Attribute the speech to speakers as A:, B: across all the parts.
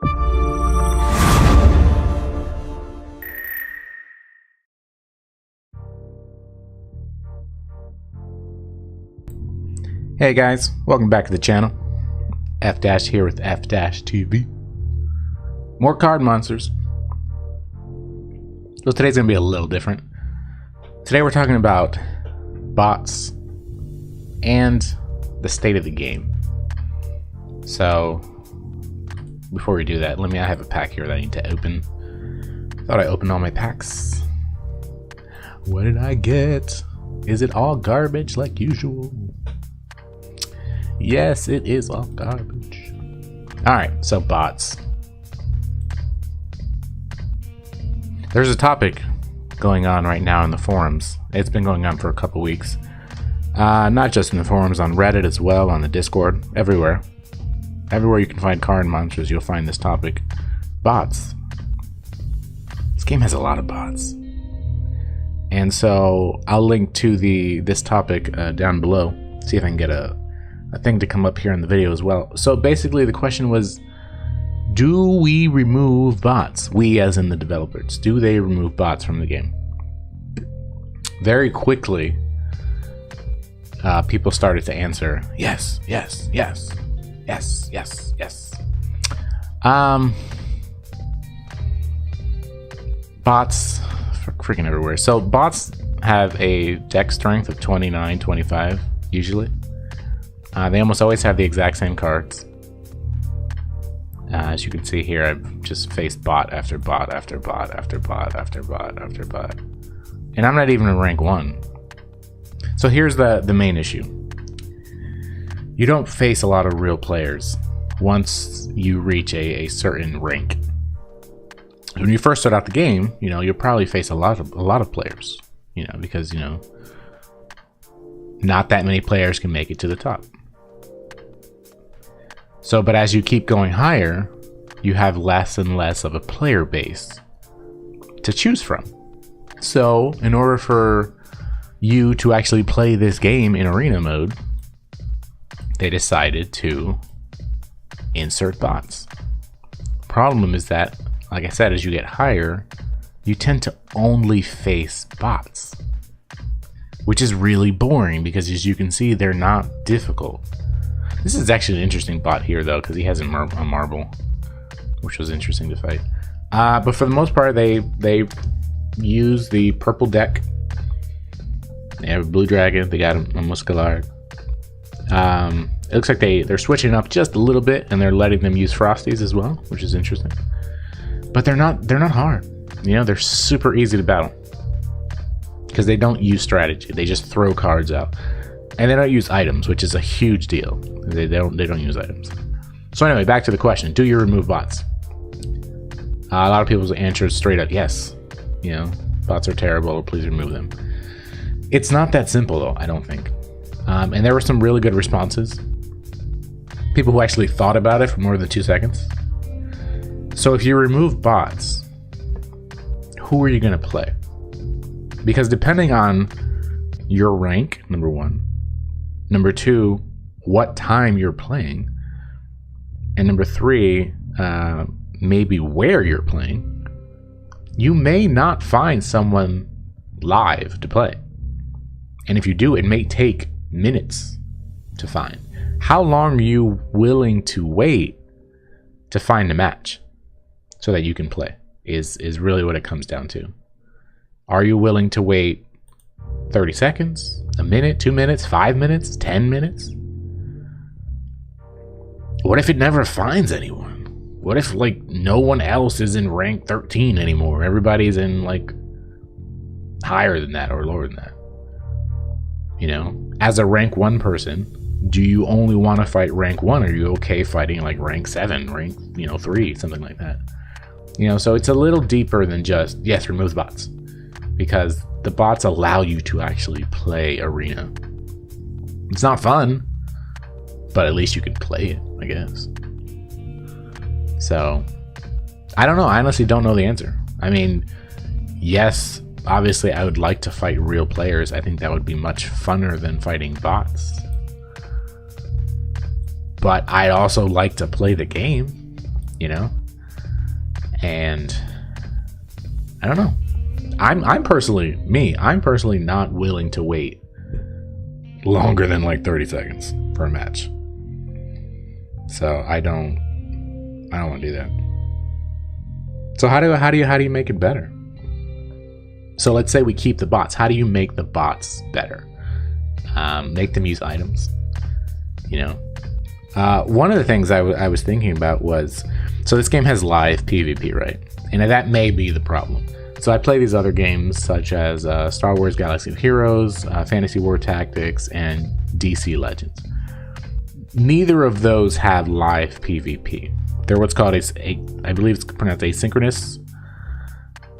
A: Hey guys, welcome back to the channel. F-Dash here with F-Dash TV. More card monsters. So today's gonna be a little different. Today we're talking about bots and the state of the game. So before we do that, I have a pack here that I need to open. Thought I opened all my packs. What did I get? Is it all garbage like usual? Yes, it is all garbage. Alright, so bots. There's a topic going on right now in the forums. It's been going on for a couple weeks. Not just in the forums, on Reddit as well, on the Discord, everywhere. Everywhere you can find card monsters, you'll find this topic. Bots. This game has a lot of bots. And so I'll link to this topic down below. See if I can get a thing to come up here in the video as well. So basically the question was, do we remove bots? We as in the developers. Do they remove bots from the game? Very quickly, people started to answer, yes, yes, yes, yes, yes, yes. Bots freaking everywhere. So bots have a deck strength of 29, 25 usually. They almost always have the exact same cards. As you can see here, I've just faced bot after bot after bot after bot after bot after bot. And I'm not even in rank 1. So here's the main issue. You don't face a lot of real players once you reach a certain rank. When you first start out the game, you'll probably face a lot of players, because not that many players can make it to the top. So, but as you keep going higher, you have less and less of a player base to choose from. So, in order for you to actually play this game in arena mode, they decided to insert bots. Problem is that, like I said, as you get higher, you tend to only face bots, which is really boring because, as you can see, they're not difficult. This is actually an interesting bot here, though, because he has a marble, which was interesting to fight. But for the most part, they use the purple deck. They have a blue dragon. They got a Muscalard. It looks like they're switching up just a little bit, and they're letting them use Frosties as well, which is interesting. But they're not hard. They're super easy to battle because they don't use strategy. They just throw cards out. And they don't use items, which is a huge deal. They don't use items. So anyway, back to the question: do you remove bots? A lot of people's answer is straight up yes. Bots are terrible. Please remove them. It's not that simple, though. I don't think. And there were some really good responses. People who actually thought about it for more than 2 seconds. So if you remove bots, who are you going to play? Because depending on your rank, number 1. Number 2, what time you're playing. And number 3, maybe where you're playing. You may not find someone live to play. And if you do, it may take minutes to find. How long are you willing to wait to find a match so that you can play is really what it comes down to. Are you willing to wait 30 seconds, a minute, 2 minutes, 5 minutes, 10 minutes? What if it never finds anyone? What if no one else is in rank 13 anymore? Everybody's in higher than that or lower than that. As a rank 1 person, do you only want to fight rank 1? Are you okay fighting rank 7, rank 3, something like that? So it's a little deeper than just, yes, remove the bots. Because the bots allow you to actually play arena. It's not fun, but at least you can play it, I guess. So, I don't know. I honestly don't know the answer. I mean, yes, obviously I would like to fight real players. I think that would be much funner than fighting bots. But I'd also like to play the game. you know? And I don't know. I'm personally not willing to wait longer than like 30 seconds for a match. So I don't want to do that. So how do you make it better? So let's say we keep the bots. How do you make the bots better? Make them use items. You know, one of the things I was thinking about was, so this game has live PvP, right? And that may be the problem. So I play these other games such as Star Wars Galaxy of Heroes, Fantasy War Tactics, and DC Legends. Neither of those have live PvP. They're what's called I believe it's pronounced asynchronous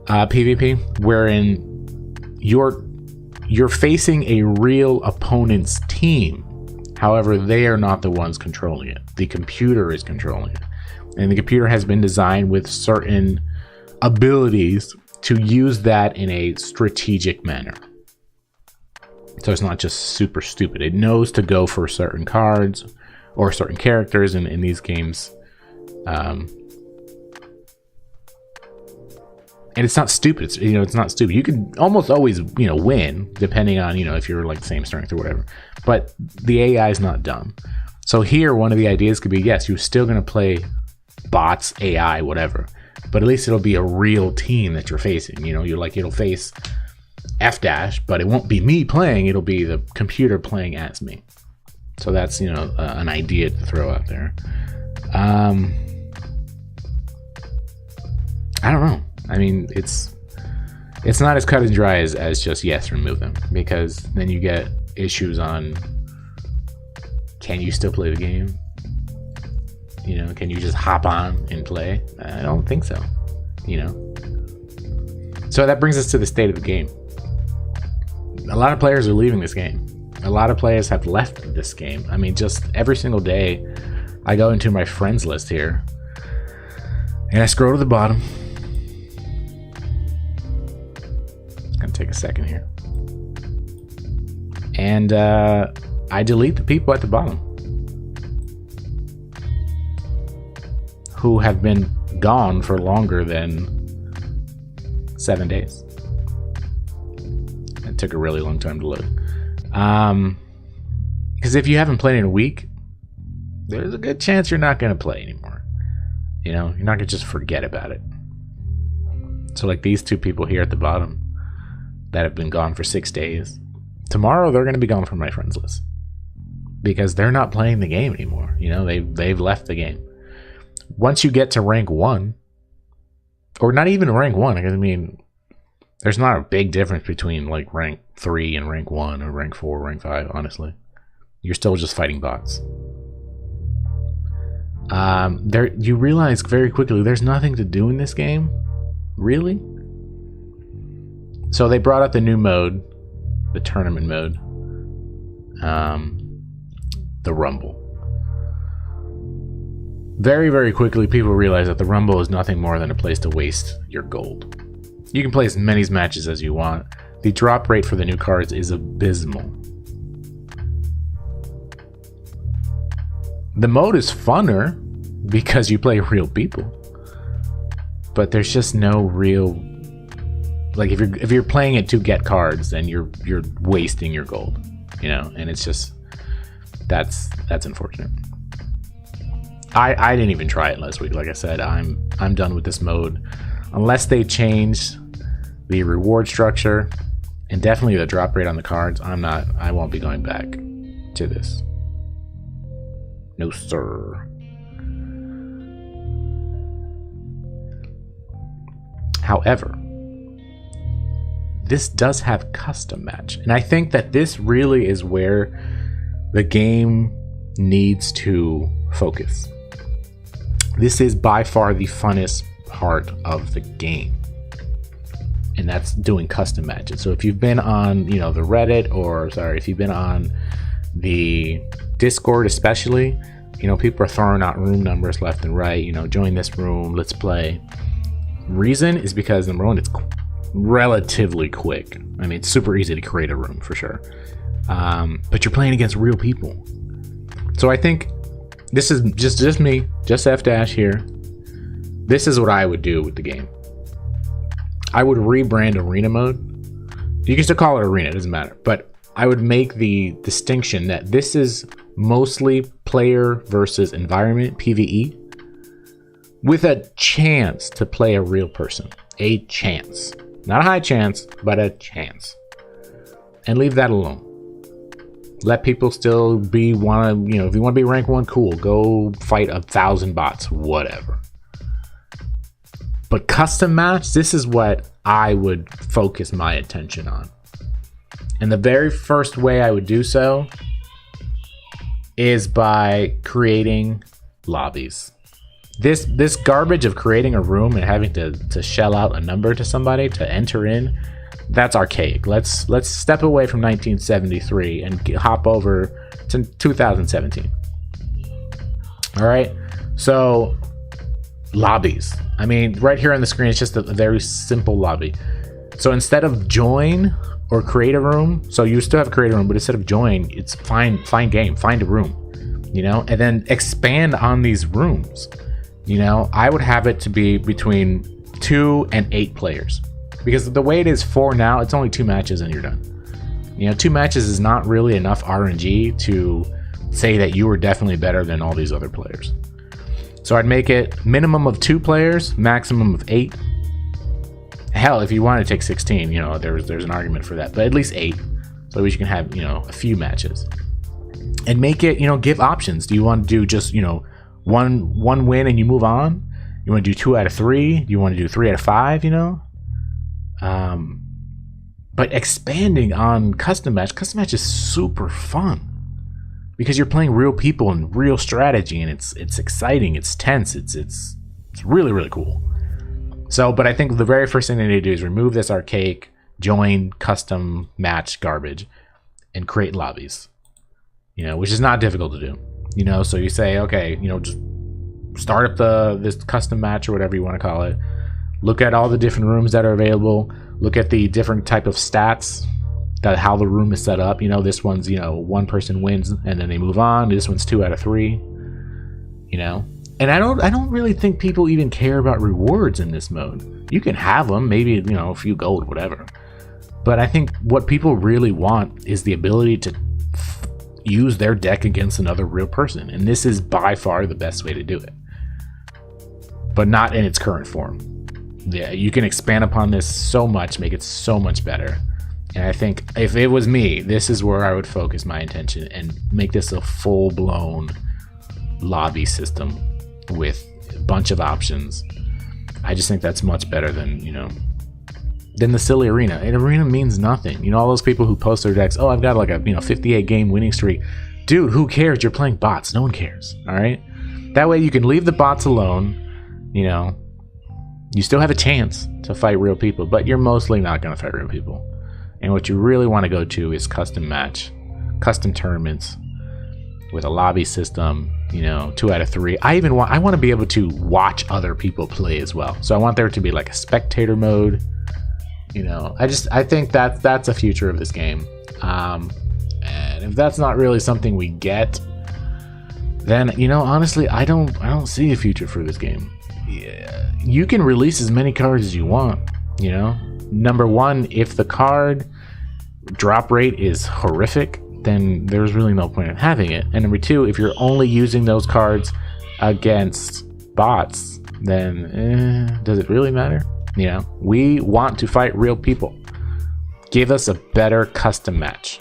A: PvP, wherein you're facing a real opponent's team. However, they are not the ones controlling it. The computer is controlling it. And the computer has been designed with certain abilities to use that in a strategic manner. So it's not just super stupid. It knows to go for certain cards or certain characters in these games. And it's not stupid. It's not stupid. You can almost always, win depending on, if you're like the same strength or whatever. But the AI is not dumb. So here, one of the ideas could be, yes, you're still going to play bots, AI, whatever. But at least it'll be a real team that you're facing. It'll face effdash, but it won't be me playing. It'll be the computer playing as me. So that's, an idea to throw out there. I don't know. I mean, it's not as cut and dry as just yes, remove them, because then you get issues on, can you still play the game? Can you just hop on and play? I don't think so. So that brings us to the state of the game. A lot of players are leaving this game. A lot of players have left this game. I mean, just every single day I go into my friends list here and I scroll to the bottom. It's gonna take a second here. And I delete the people at the bottom who have been gone for longer than 7 days. It took a really long time to load. Because if you haven't played in a week, there's a good chance you're not going to play anymore. You're not going to just forget about it. So like these two people here at the bottom that have been gone for 6 days, tomorrow they're going to be gone from my friends list because they're not playing the game anymore. They've left the game. Once you get to rank 1, or not even rank 1, I mean, there's not a big difference between like rank 3 and rank 1 or rank 4, rank 5, honestly. You're still just fighting bots. You realize very quickly there's nothing to do in this game. Really? So they brought up the new mode, the tournament mode, the Rumble. Very, very quickly, people realize that the Rumble is nothing more than a place to waste your gold. You can play as many matches as you want. The drop rate for the new cards is abysmal. The mode is funner because you play real people, but there's just no real, like if you're playing it to get cards, then you're wasting your gold, and it's just that's unfortunate. I didn't even try it last week. Like I said, I'm done with this mode. Unless they change the reward structure and definitely the drop rate on the cards, I won't be going back to this. No, sir. However, this does have custom match. And I think that this really is where the game needs to focus. This is by far the funnest part of the game, and that's doing custom matches. So if you've been on, the Reddit, if you've been on the Discord especially, people are throwing out room numbers left and right. Join this room, let's play. Reason is because, number one, it's relatively quick. I mean, it's super easy to create a room for sure, but you're playing against real people. So I think this is just me, just effdash here. this is what I would do with the game. I would rebrand arena mode. You can still call it arena, it doesn't matter. But I would make the distinction that this is mostly player versus environment, PvE, with a chance to play a real person. A chance. Not a high chance, but a chance. And leave that alone. Let people still if you want to be rank 1, cool. Go fight 1,000 bots, whatever. But custom match, this is what I would focus my attention on. And the very first way I would do so is by creating lobbies. This garbage of creating a room and having to shell out a number to somebody to enter in, that's archaic. Let's step away from 1973 and hop over to 2017. All right, so lobbies. I mean, right here on the screen, it's just a very simple lobby. So instead of join or create a room, so you still have create a room, but instead of join, it's find game, find a room, and then expand on these rooms. I would have it to be between 2 and 8 players, because the way it is for now, it's only 2 matches and you're done. 2 matches is not really enough RNG to say that you were definitely better than all these other players. So I'd make it minimum of 2 players, maximum of 8. Hell, if you want to take 16, there's an argument for that, but at least 8, so you can have a few matches, and make it give options. Do you want to do just one win and you move on? You want to do 2 out of 3? Do you want to do 3 out of 5? But expanding on custom match is super fun because you're playing real people and real strategy, and it's exciting, it's tense, it's really, really cool. So, but I think the very first thing they need to do is remove this archaic join custom match garbage and create lobbies, which is not difficult to do. So you say, okay, just start up this custom match or whatever you want to call it. Look at all the different rooms that are available. Look at the different type of stats, how the room is set up. This one's, 1 person wins and then they move on. This one's 2 out of 3, And I don't really think people even care about rewards in this mode. You can have them, maybe, a few gold, whatever. But I think what people really want is the ability to use their deck against another real person. And this is by far the best way to do it. But not in its current form. Yeah, you can expand upon this so much, make it so much better. And I think if it was me, this is where I would focus my attention and make this a full-blown lobby system with a bunch of options. I just think that's much better than the silly arena. An arena means nothing. All those people who post their decks, oh, I've got like a 58 game winning streak. Dude, who cares? You're playing bots. No one cares. All right. That way you can leave the bots alone. You still have a chance to fight real people, but you're mostly not going to fight real people. And what you really want to go to is custom match, custom tournaments with a lobby system. 2 out of 3. I want to be able to watch other people play as well. So I want there to be like a spectator mode. I think that's a future of this game. And if that's not really something we get, then honestly, I don't see a future for this game. Yeah, you can release as many cards as you want. Number one, if the card drop rate is horrific, then there's really no point in having it. And number two, if you're only using those cards against bots, then does it really matter? We want to fight real people. Give us a better custom match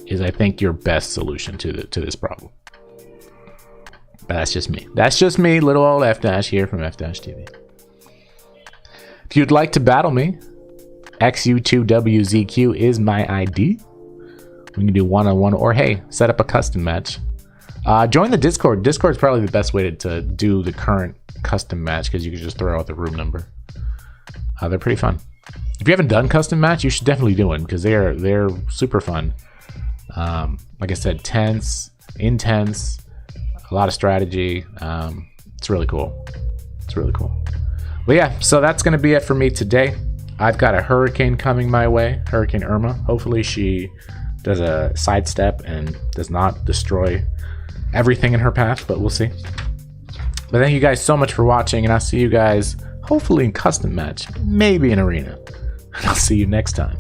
A: is, I think, your best solution to this problem. But that's just me. That's just me, little old effdash here from effdash TV. If you'd like to battle me, XU2WZQ is my ID. We can do one-on-one, or hey, set up a custom match. Join the Discord. Discord's probably the best way to do the current custom match, because you can just throw out the room number. They're pretty fun. If you haven't done custom match, you should definitely do one, because they're super fun. Like I said, intense, a lot of strategy. It's really cool. It's really cool. But yeah, so that's going to be it for me today. I've got a hurricane coming my way, Hurricane Irma. Hopefully she does a sidestep and does not destroy everything in her path, but we'll see. But thank you guys so much for watching, and I'll see you guys hopefully in custom match, maybe in arena. And I'll see you next time.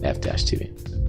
A: effdash TV.